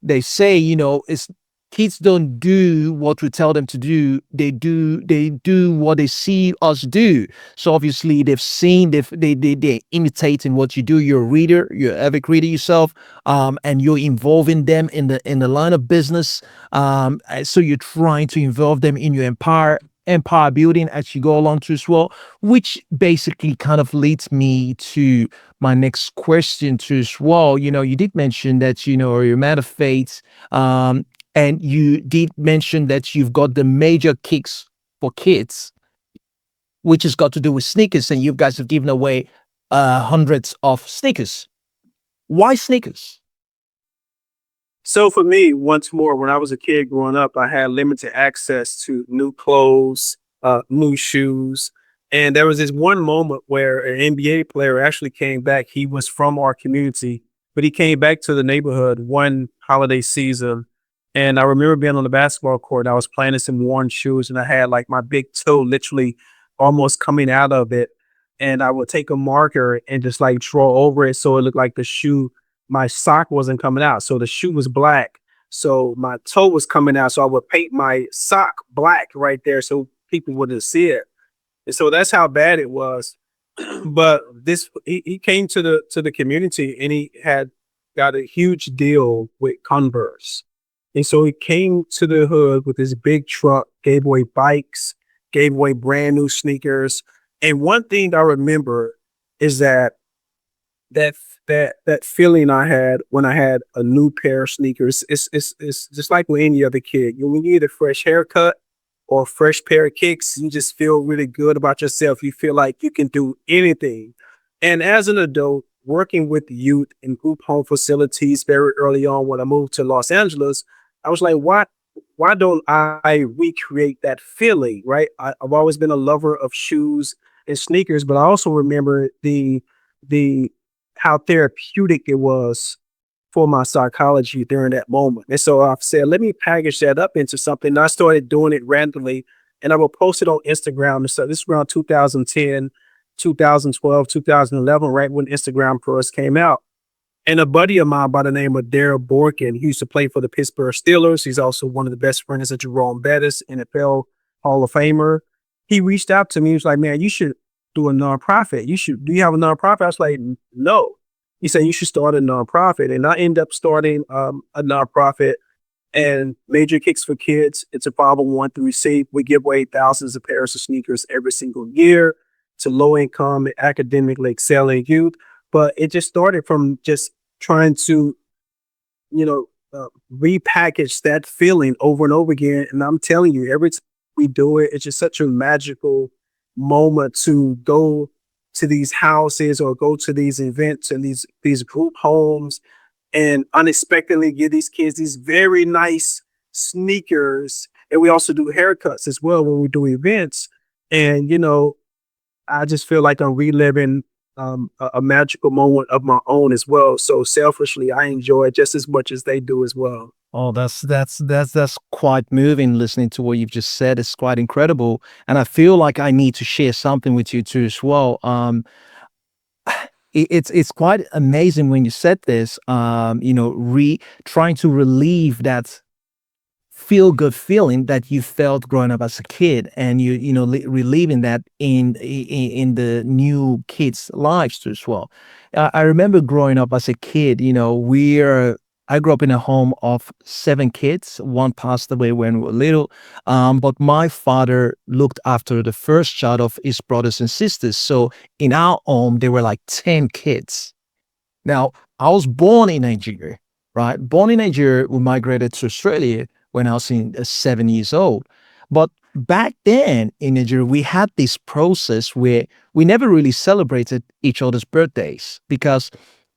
they say, it's kids don't do what we tell them to do. They do what they see us do. So obviously they've seen, they're imitating what you do. You're a reader, you're an avid reader yourself, and you're involving them in the line of business. So you're trying to involve them in your empire. empire building as you go along to as well, which basically kind of leads me to my next question to as well. You did mention that, you're a man of faith, and you did mention that you've got the major kicks for kids, which has got to do with sneakers, and you guys have given away hundreds of sneakers. Why sneakers? So for me, once more, when I was a kid growing up, I had limited access to new clothes, new shoes. And there was this one moment where an NBA player actually came back. He was from our community, but he came back to the neighborhood one holiday season. And I remember being on the basketball court. I was playing in some worn shoes, and I had like my big toe literally almost coming out of it. And I would take a marker and just like draw over it so it looked like the shoe, my sock wasn't coming out. So the shoe was black. So my toe was coming out. So I would paint my sock black right there so people wouldn't see it. And so that's how bad it was. But he came to the community, and he had got a huge deal with Converse. And so he came to the hood with his big truck, gave away bikes, gave away brand new sneakers. And one thing I remember is that that feeling I had when I had a new pair of sneakers. It's just like with any other kid. When you get a fresh haircut or a fresh pair of kicks, you just feel really good about yourself. You feel like you can do anything. And as an adult, working with youth in group home facilities very early on when I moved to Los Angeles, I was like, why don't I recreate that feeling? Right. I've always been a lover of shoes and sneakers, but I also remember the how therapeutic it was for my psychology during that moment. And so I've said, let me package that up into something. And I started doing it randomly, and I will post it on Instagram. And so this is around 2010, 2012, 2011, right when Instagram first came out. And a buddy of mine by the name of Daryl Borkin, he used to play for the Pittsburgh Steelers. He's also one of the best friends of Jerome Bettis, NFL Hall of Famer. He reached out to me. He was like, man, you should do a nonprofit. Do you have a nonprofit? I was like, no. He said, you should start a nonprofit. And I end up starting a nonprofit, and Major Kicks for Kids. It's a 501(c)(3). We give away thousands of pairs of sneakers every single year to low income and academically excelling youth. But it just started from just trying to, you know, repackage that feeling over and over again. And I'm telling you, every time we do it, it's just such a magical moment to go to these houses or go to these events and these group homes and unexpectedly give these kids these very nice sneakers. And we also do haircuts as well when we do events. And, I just feel like I'm reliving a magical moment of my own as well. So selfishly, I enjoy it just as much as they do as well. Oh, that's quite moving listening to what you've just said. It's quite incredible. And I feel like I need to share something with you too as well. It's quite amazing when you said this, trying to relieve that feel good feeling that you felt growing up as a kid, and reliving that in the new kids' lives too as well. I remember growing up as a kid. I grew up in a home of seven kids. One passed away when we were little, but my father looked after the first child of his brothers and sisters. So in our home, there were like 10 kids. Now, I was born in Nigeria, right? Born in Nigeria, we migrated to Australia when I was 7 years old. But back then in Nigeria, we had this process where we never really celebrated each other's birthdays, because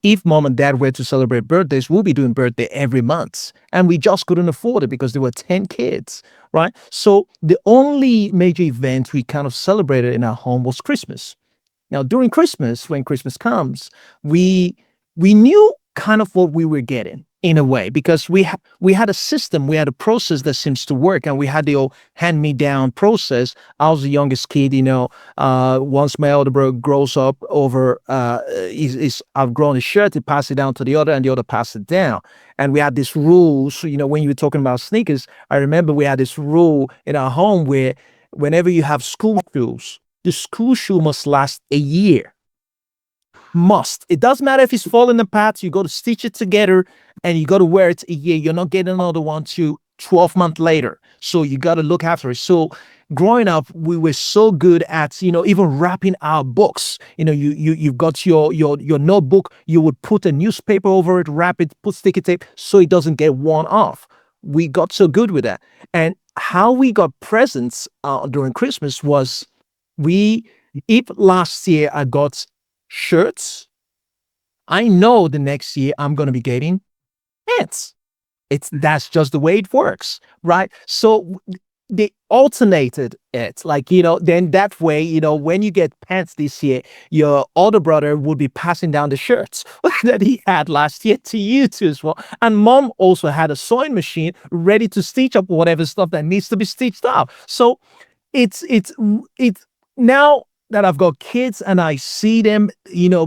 if mom and dad were to celebrate birthdays, we'll be doing birthday every month. And we just couldn't afford it because there were 10 kids, right? So the only major event we kind of celebrated in our home was Christmas. Now, during Christmas, when Christmas comes, we knew kind of what we were getting in a way, because we had a system, we had a process that seems to work, and we had the old hand-me-down process. I was the youngest kid, once my elder brother grows up over, he's outgrown his shirt, he passed it down to the other, and the other passed it down. And we had this rule, so, when you were talking about sneakers, I remember we had this rule in our home where whenever you have school shoes, the school shoe must last a year. Must. It doesn't matter if it's falling apart. You got to stitch it together and you got to wear it a year. You're not getting another one to 12 months later. So you got to look after it. So growing up, we were so good at, even wrapping our books. You've got your notebook, you would put a newspaper over it, wrap it, put sticky tape so it doesn't get worn off. We got so good with that. And how we got presents during Christmas was we, if last year I got shirts, I know the next year I'm going to be getting pants. That's just the way it works, right? So they alternated it, like, then that way, when you get pants this year, your older brother would be passing down the shirts that he had last year to you too as well. And mom also had a sewing machine ready to stitch up whatever stuff that needs to be stitched up. So it's now that I've got kids and I see them,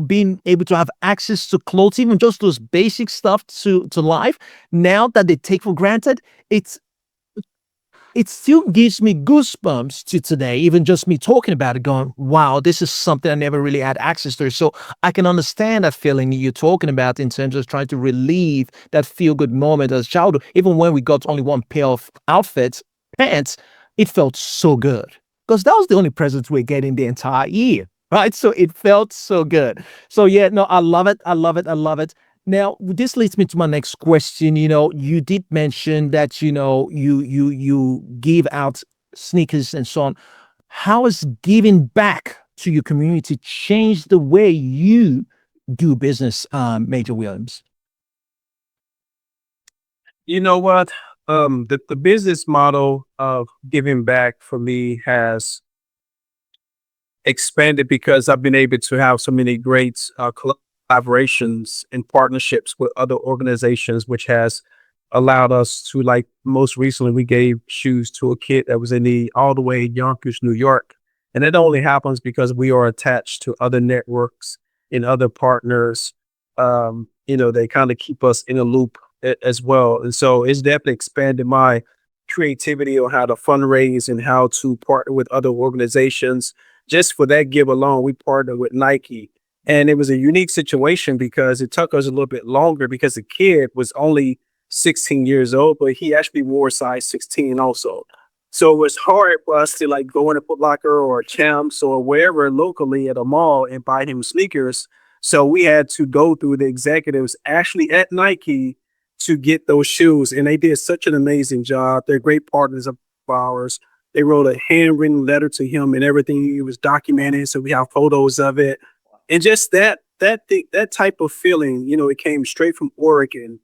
being able to have access to clothes, even just those basic stuff to life, now that they take for granted, it still gives me goosebumps to today, even just me talking about it, going, wow, this is something I never really had access to. So I can understand that feeling you're talking about in terms of trying to relieve that feel good moment as a child. Even when we got only one pair of outfits, pants, it felt so good because that was the only present we're getting the entire year. Right. So it felt so good. So yeah, no, I love it. I love it. I love it. Now, this leads me to my next question. You did mention that, you give out sneakers and so on. How has giving back to your community changed the way you do business, Major Williams? You know what? The business model of giving back for me has expanded because I've been able to have so many great collaborations and partnerships with other organizations, which has allowed us to, like, most recently, we gave shoes to a kid that was in need all the way in Yonkers, New York. And it only happens because we are attached to other networks and other partners. They kind of keep us in a loop as well. And so it's definitely expanded my creativity on how to fundraise and how to partner with other organizations. Just for that give alone, we partnered with Nike. And it was a unique situation because it took us a little bit longer because the kid was only 16 years old, but he actually wore size 16 also. So it was hard for us to, like, go in a Foot Locker or Champs or wherever locally at a mall and buy him sneakers. So we had to go through the executives actually at Nike to get those shoes. And they did such an amazing job. They're great partners of ours. They wrote a handwritten letter to him and everything. It was documented, so we have photos of it. And just that type of feeling, it came straight from Oregon,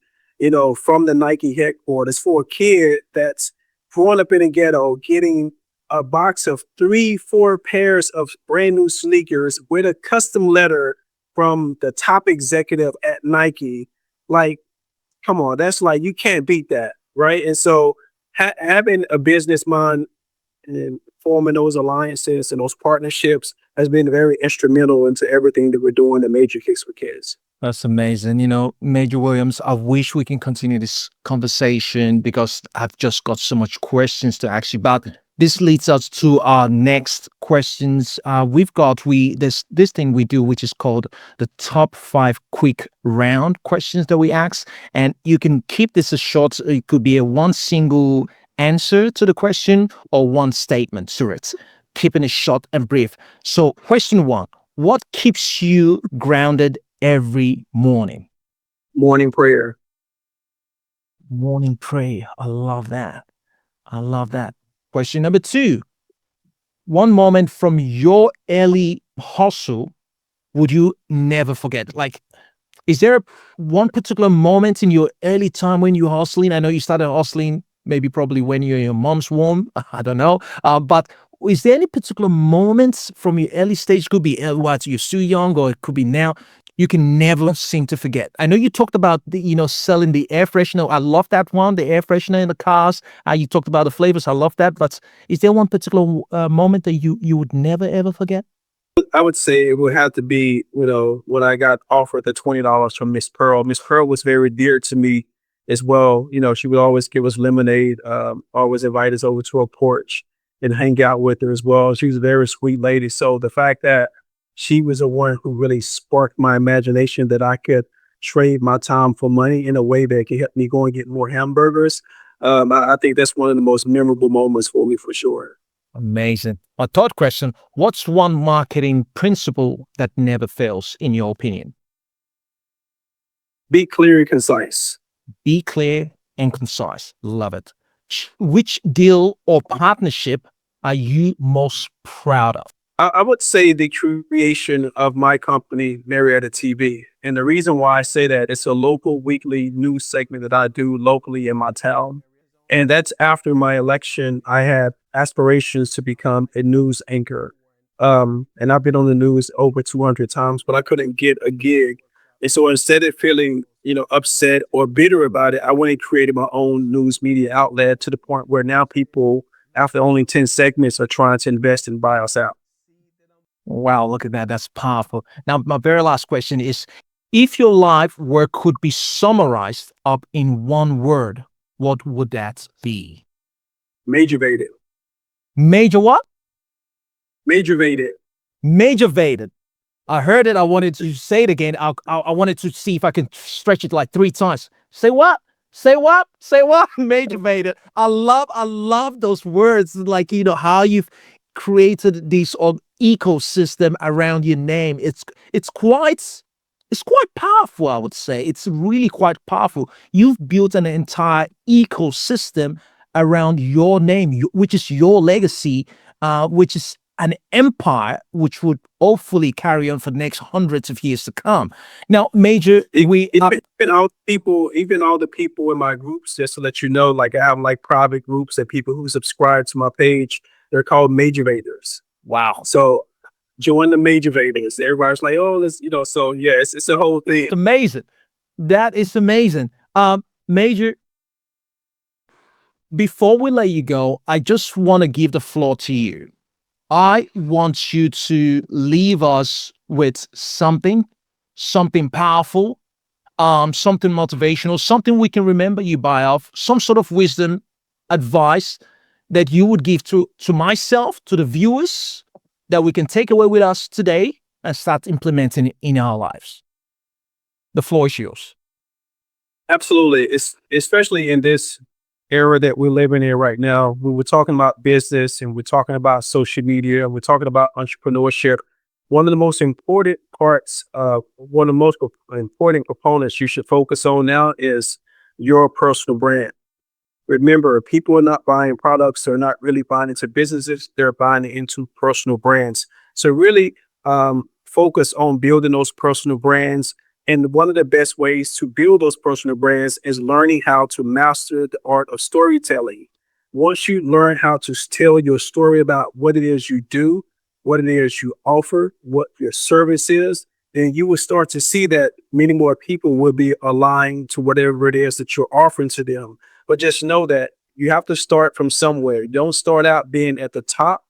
from the Nike headquarters for a kid that's growing up in a ghetto, getting a box of 3-4 pairs of brand new sneakers with a custom letter from the top executive at Nike. Like, come on, that's like, you can't beat that, right? And so having a business mind and forming those alliances and those partnerships has been very instrumental into everything that we're doing at Major Kicks for Kids. That's amazing. Major Williams, I wish we can continue this conversation because I've just got so much questions to ask you. But this leads us to our next questions. This thing we do, which is called the top 5 quick round questions that we ask. And you can keep this as short. It could be a one single answer to the question or one statement to it, keeping it short and brief. So question 1, what keeps you grounded every morning? Morning prayer. Morning prayer. I love that. I love that. Question number 2, one moment from your early hustle would you never forget? Like, is there one particular moment in your early time when you're hustling? I know you started hustling maybe probably when you're in your mom's womb. I don't know. But is there any particular moments from your early stage? Could be what you're still young, or it could be now. You can never seem to forget. I know you talked about selling the air freshener. I love that one, the air freshener in the cars. You talked about the flavors. I love that. But is there one particular moment that you would never ever forget? I would say it would have to be, when I got offered the $20 from Miss Pearl. Miss Pearl was very dear to me as well. She would always give us lemonade, always invite us over to her porch and hang out with her as well. She was a very sweet lady. So the fact that she was the one who really sparked my imagination that I could trade my time for money in a way that could help me go and get more hamburgers. I think that's one of the most memorable moments for me for sure. Amazing. My third question, what's one marketing principle that never fails, in your opinion? Be clear and concise. Be clear and concise. Love it. Which deal or partnership are you most proud of? I would say the creation of my company, Marietta TV. And the reason why I say that, it's a local weekly news segment that I do locally in my town. And that's after my election, I had aspirations to become a news anchor. And I've been on the news over 200 times, but I couldn't get a gig. And so instead of feeling, upset or bitter about it, I went and created my own news media outlet to the point where now people, after only 10 segments, are trying to invest and buy us out. Wow, look at that. That's powerful. Now, my very last question is, if your life work could be summarized up in one word, what would that be? Majorvated. Major what? Majorvated. Majorvated. I heard it. I wanted to say it again. I wanted to see if I can stretch it like 3 times. Say what? Say what? Say what? Majorvated. I love those words. Like, how you've created this ecosystem around your name. It's quite powerful, I would say. It's really quite powerful. You've built an entire ecosystem around your name, which is your legacy, which is an empire which would hopefully carry on for the next hundreds of years to come. Now, Major, Even all the people in my groups, just to let you know, like I have like private groups and people who subscribe to my page. They're called Majorvators. wow, So join the Majorvators. Everybody's like, oh, let's, so yeah, it's a whole thing. it's amazing. That is amazing. Major, before we let you go, I just want to give the floor to you. I want you to leave us with something powerful, something motivational, something we can remember you by, of some sort of wisdom, advice that you would give to myself, to the viewers, that we can take away with us today and start implementing in our lives. The floor is yours. Absolutely. It's especially in this era that we're living in right now. We were talking about business and we're talking about social media and we're talking about entrepreneurship. One of the most important parts, one of the most important components you should focus on now is your personal brand. Remember, people are not buying products, they're not really buying into businesses, they're buying into personal brands. So really focus on building those personal brands. And one of the best ways to build those personal brands is learning how to master the art of storytelling. Once you learn how to tell your story about what it is you do, what it is you offer, what your service is, then you will start to see that many more people will be aligned to whatever it is that you're offering to them. But just know that you have to start from somewhere. Don't start out being at the top.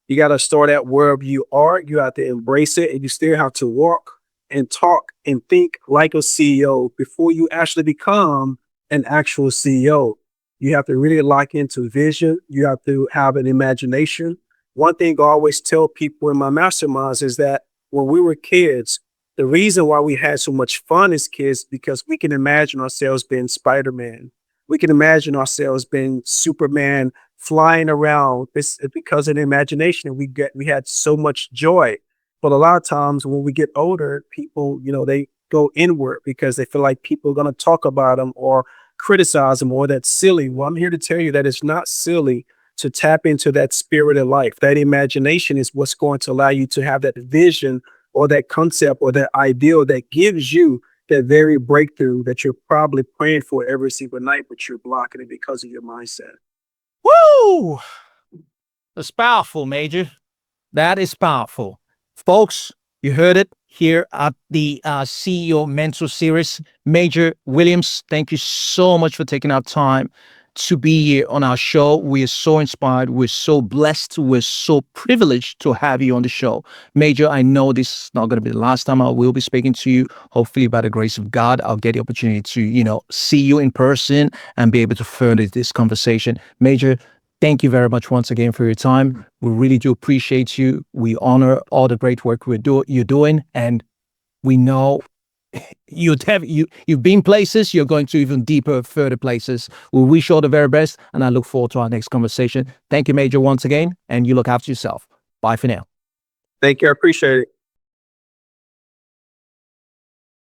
You got to start out wherever you are. You have to embrace it, and you still have to walk and talk and think like a CEO before you actually become an actual CEO. You have to really lock into vision. You have to have an imagination. One thing I always tell people in my masterminds is that when we were kids, the reason why we had so much fun as kids, because we can imagine ourselves being Spider-Man. We can imagine ourselves being Superman, flying around. It's because of the imagination. We had so much joy. But a lot of times when we get older, people, they go inward because they feel like people are going to talk about them or criticize them, or that's silly. Well, I'm here to tell you that it's not silly to tap into that spirit of life. That imagination is what's going to allow you to have that vision or that concept or that ideal that gives you that very breakthrough that you're probably praying for every single night, but you're blocking it because of your mindset. Woo! That's powerful, Major. That is powerful. Folks, you heard it here at the CEO Mentor Series. Major Williams, thank you so much for taking our time to be here on our show. We are so inspired. We're so blessed. We're so privileged to have you on the show. Major, I know this is not going to be the last time I will be speaking to you. Hopefully, by the grace of God, I'll get the opportunity to, see you in person and be able to further this conversation. Major, thank you very much once again for your time. We really do appreciate you. We honor all the great work you're doing, and we know you've been places, you're going to even deeper, further places. We wish you all the very best, and I look forward to our next conversation. Thank you, Major, once again, and you look after yourself. Bye for now. Thank you. I appreciate it.